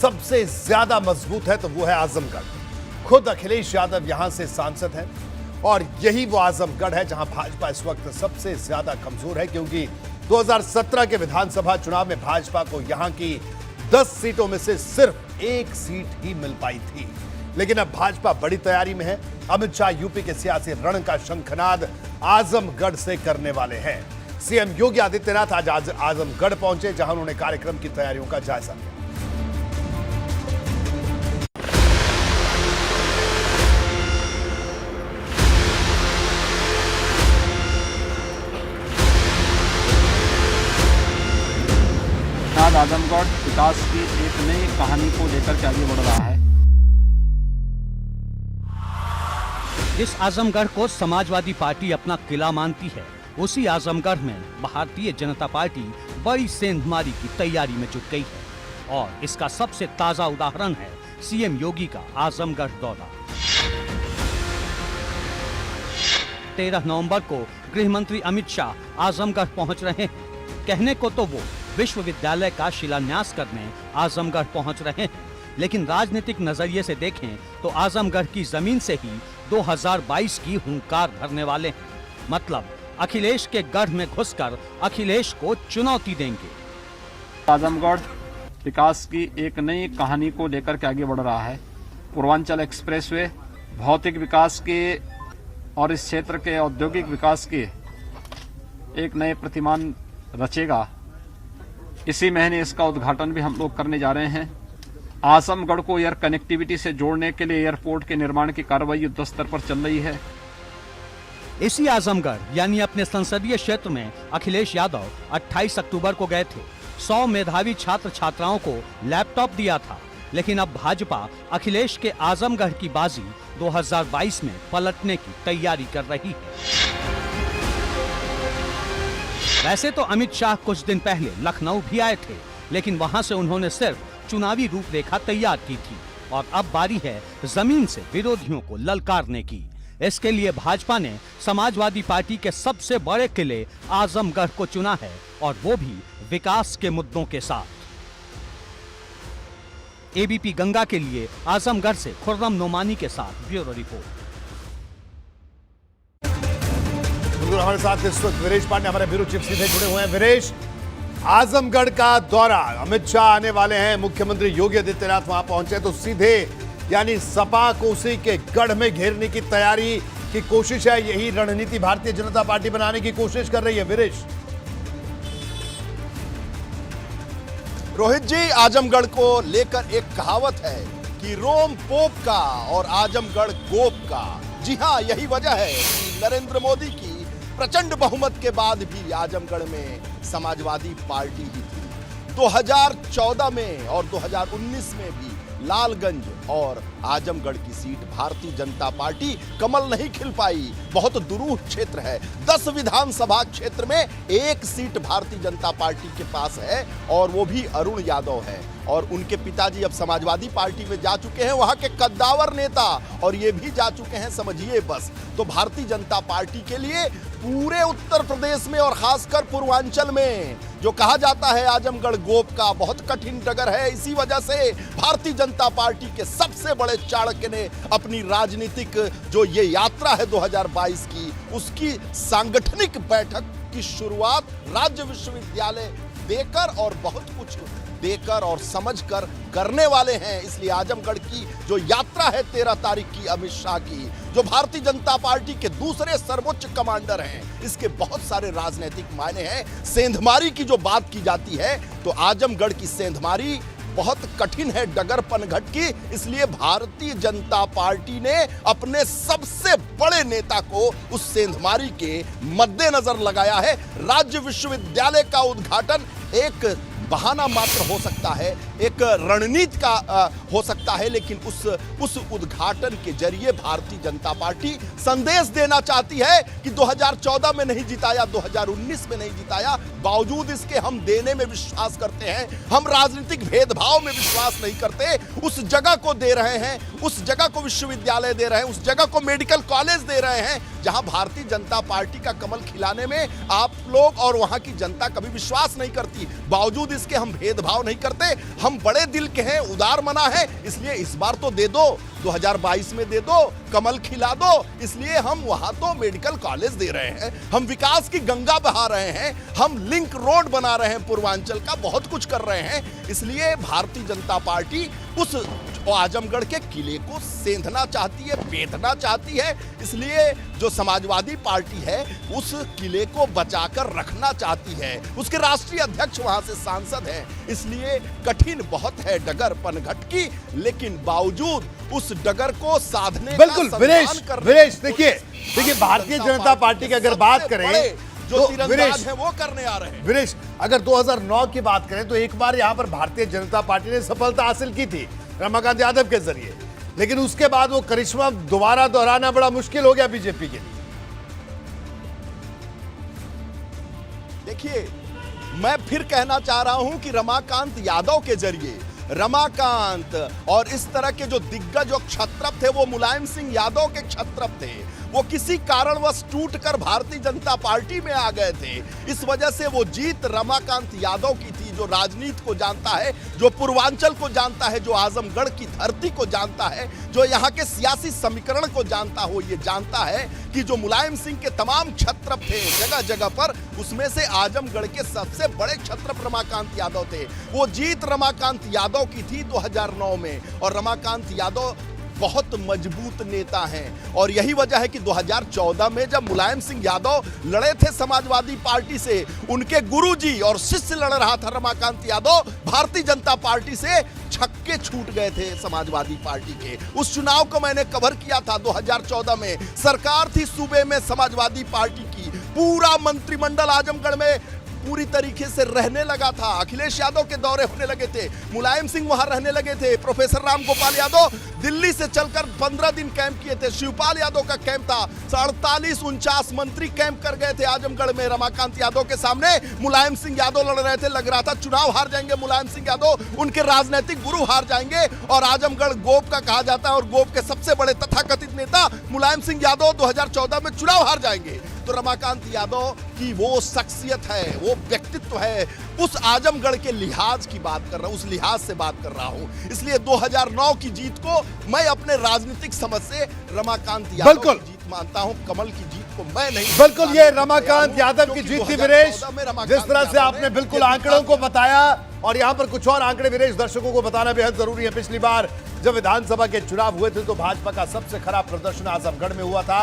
सबसे ज्यादा मजबूत है तो वो है आजमगढ़। खुद अखिलेश यादव यहां से सांसद हैं और यही वो आजमगढ़ है जहां भाजपा इस वक्त सबसे ज्यादा कमजोर है, क्योंकि 2017 के विधानसभा चुनाव में भाजपा को यहां की 10 सीटों में से सिर्फ एक सीट ही मिल पाई थी। लेकिन अब भाजपा बड़ी तैयारी में है। अमित शाह यूपी के सियासी रण का शंखनाद आजमगढ़ से करने वाले हैं। सीएम योगी आदित्यनाथ आज आजमगढ़ पहुंचे, जहां उन्होंने कार्यक्रम की तैयारियों का जायजा लिया। आजमगढ़ विकास की एक नई कहानी को लेकर के आगे बढ़ रहा है। जिस आजमगढ़ को समाजवादी पार्टी अपना किला मानती है, उसी आजमगढ़ में भारतीय जनता पार्टी बड़ी सेंधमारी की तैयारी में जुट गई है और इसका सबसे ताजा उदाहरण है सीएम योगी का आजमगढ़ दौरा। 13 नवंबर को गृह मंत्री अमित शाह आजमगढ़ पहुंच रहे हैं। कहने को तो वो विश्वविद्यालय का शिलान्यास करने आजमगढ़ पहुंच रहे हैं, लेकिन राजनीतिक नजरिए से देखें तो आजमगढ़ की जमीन से ही 2022 की हुंकार भरने वाले हैं। मतलब अखिलेश के गढ़ में घुसकर अखिलेश को चुनौती देंगे। आजमगढ़ विकास की एक नई कहानी को लेकर के आगे बढ़ रहा है। पूर्वांचल एक्सप्रेसवे भौतिक विकास के और इस क्षेत्र के औद्योगिक विकास के एक नए प्रतिमान रचेगा। इसी महीने इसका उद्घाटन भी हम लोग करने जा रहे हैं। आजमगढ़ को एयर कनेक्टिविटी से जोड़ने के लिए एयरपोर्ट के निर्माण की कार्रवाई युद्ध स्तर पर चल रही है। इसी आजमगढ़ यानी अपने संसदीय क्षेत्र में अखिलेश यादव 28 अक्टूबर को गए थे। 100 मेधावी छात्र छात्राओं को लैपटॉप दिया था। लेकिन अब भाजपा अखिलेश के आजमगढ़ की बाजी 2022 में पलटने की तैयारी कर रही है। वैसे तो अमित शाह कुछ दिन पहले लखनऊ भी आए थे, लेकिन वहां से उन्होंने सिर्फ चुनावी रूपरेखा तैयार की थी और अब बारी है जमीन से विरोधियों को ललकारने की। इसके लिए भाजपा ने समाजवादी पार्टी के सबसे बड़े किले आजमगढ़ को चुना है और वो भी विकास के मुद्दों के साथ। एबीपी गंगा के लिए आजमगढ़ से खुर्रम नोमानी के साथ ब्यूरो रिपोर्ट। हमारे साथ इस वक्त वीरेश पांडे हमारे ब्यूरो चीफ सीधे जुड़े हुए हैं। वीरेश, आजमगढ़ का दौरा, अमित शाह आने वाले हैं, मुख्यमंत्री योगी आदित्यनाथ वहां पहुंचे, तो सीधे यानी सपा को उसी के गढ़ में घेरने की तैयारी की कोशिश है। यही रणनीति भारतीय जनता पार्टी बनाने की कोशिश कर रही है। वीरेश, रोहित जी, आजमगढ़ को लेकर एक कहावत है कि रोम पोप का और आजमगढ़ गोप का। जी हां, यही वजह है कि नरेंद्र मोदी की प्रचंड बहुमत के बाद भी आजमगढ़ में समाजवादी पार्टी ही थी। 2014 में और 2019 में भी लालगंज और आजमगढ़ की सीट भारतीय जनता पार्टी कमल नहीं खिल पाई। बहुत दुरूह क्षेत्र है। 10 विधानसभा क्षेत्र में एक सीट भारतीय जनता पार्टी के पास है और वो भी अरुण यादव है और उनके पिताजी अब समाजवादी पार्टी में जा चुके हैं, वहां के कद्दावर नेता, और ये भी जा चुके हैं, समझिए बस। तो भारतीय जनता पार्टी के लिए पूरे उत्तर प्रदेश में और खासकर पूर्वांचल में जो कहा जाता है आजमगढ़ गोप का, बहुत कठिन डगर है। इसी वजह से भारतीय जनता पार्टी के सबसे बड़े चाणक्य ने अपनी राजनीतिक जो ये यात्रा है 2022 की, उसकी सांगठनिक बैठक की शुरुआत राज्य विश्वविद्यालय देकर और बहुत कुछ देकर और समझकर करने वाले हैं। इसलिए आजमगढ़ की जो यात्रा है 13 तारीख की अमित शाह की, जो भारतीय जनता पार्टी के दूसरे सर्वोच्च कमांडर हैं, इसके बहुत सारे राजनीतिक मायने हैं। सेंधमारी की जो बात की जाती है तो आजमगढ़ की सेंधमारी बहुत कठिन है, डगर पनघट की। इसलिए भारतीय जनता पार्टी ने अपने सबसे बड़े नेता को उस सेंधमारी के मद्देनजर लगाया है। राज्य विश्वविद्यालय का उद्घाटन एक बहाना मात्र हो सकता है, एक रणनीति का हो सकता है, लेकिन उस उद्घाटन के जरिए भारतीय जनता पार्टी संदेश देना चाहती है कि 2014 में नहीं जिताया, 2019 में नहीं जिताया, बावजूद इसके हम देने में विश्वास करते हैं, हम राजनीतिक भेदभाव में विश्वास नहीं करते। उस जगह को दे रहे हैं, उस जगह को विश्वविद्यालय दे रहे हैं, उस जगह को मेडिकल कॉलेज दे रहे हैं, जहां भारतीय जनता पार्टी का कमल खिलाने में आप लोग और वहां की जनता कभी विश्वास नहीं करती। बावजूद कांग्रेस के हम भेदभाव नहीं करते, हम बड़े दिल के हैं, उदार मना है, इसलिए इस बार तो दे दो, 2022 में दे दो, कमल खिला दो, इसलिए हम वहां तो मेडिकल कॉलेज दे रहे हैं, हम विकास की गंगा बहा रहे हैं, हम लिंक रोड बना रहे हैं, पूर्वांचल का बहुत कुछ कर रहे हैं। इसलिए भारतीय जनता पार्टी उस आजमगढ़ के किले को सेंधना चाहती है, बेधना चाहती है। इसलिए जो समाजवादी पार्टी है उस किले को बचाकर रखना चाहती है। उसके राष्ट्रीय अध्यक्ष वहां से सांसद हैं, इसलिए कठिन बहुत है डगर पनघट की, लेकिन बावजूद उस डगर को साधने बिल्कुल का विनेश, देखिए भारतीय जनता पार्टी की अगर बात करें जो तीरंदाज है वो करने आ रहे हैं। विनेश, अगर 2009 की बात करें तो एक बार यहां पर भारतीय जनता पार्टी ने सफलता हासिल की थी रमाकांत यादव के जरिए, लेकिन उसके बाद वो करिश्मा दोबारा दोहराना बड़ा मुश्किल हो गया बीजेपी के लिए। देखिए, मैं फिर कहना चाह रहा हूं कि रमाकांत यादव के जरिए रमाकांत और इस तरह के जो दिग्गज और क्षत्रप थे वो मुलायम सिंह यादव के क्षत्रप थे, वो किसी कारणवश टूटकर भारतीय जनता पार्टी में आ गए थे। इस वजह से वो जीत रमाकांत यादव की थी, जो राजनीति को जानता है, जो पूर्वांचल को जानता है, जो आजमगढ़ की धरती को जानता है, जो यहाँ के सियासी समीकरण को जानता हो, ये जानता है कि जो मुलायम सिंह के तमाम क्षत्रप थे जगह जगह पर, उसमें से आजमगढ़ के सबसे बड़े क्षत्रप रमाकांत यादव थे। वो जीत रमाकांत यादव की थी 2009 में, और रमाकांत यादव बहुत मजबूत नेता हैं, और यही वजह है कि 2014 में जब मुलायम सिंह यादव लड़े थे समाजवादी पार्टी से, उनके गुरुजी और शिष्य लड़ रहा था रमाकांत यादव, भारतीय जनता पार्टी से छक्के छूट गए थे समाजवादी पार्टी के। उस चुनाव को मैंने कवर किया था 2014 में, सरकार थी सूबे में समाजवादी पार्टी की, पूरा मंत्रिमंडल आजमगढ़ में पूरी तरीके से रहने लगा था, अखिलेश यादव के दौरे होने लगे थे, मुलायम सिंह वहां रहने लगे थे, प्रोफेसर राम गोपाल यादव दिल्ली से चलकर 15 दिन कैंप किए थे, शिवपाल यादव का कैंप था, 48-49 मंत्री कैंप कर गए थे आजमगढ़ में रमाकांत यादव के सामने। मुलायम सिंह यादव लड़ रहे थे, लग रहा था चुनाव हार जाएंगे मुलायम सिंह यादव, उनके राजनीतिक गुरु हार जाएंगे, और आजमगढ़ गोप का कहा जाता है, और गोप के सबसे बड़े तथाकथित नेता मुलायम सिंह यादव 2014 में चुनाव हार जाएंगे। तो रमाकांत यादव की वो शख्सियत है, वो व्यक्तित्व है, उस आजमगढ़ के लिहाज की बात कर रहा हूं, उस लिहाज से बात कर रहा हूं। इसलिए 2009 की जीत को मैं अपने राजनीतिक समझ से रमाकांत यादव की जीत मानता हूं, कमल की जीत को मैं नहीं। बिल्कुल, ये रमाकांत यादव की जीत थी विनेश, जिस तरह से आपने बिल्कुल आंकड़ों को बताया, और यहां पर कुछ और आंकड़े विनेश दर्शकों को बताना बेहद जरूरी है। पिछली बार जब विधानसभा के चुनाव हुए थे तो भाजपा का सबसे खराब प्रदर्शन आजमगढ़ में हुआ था।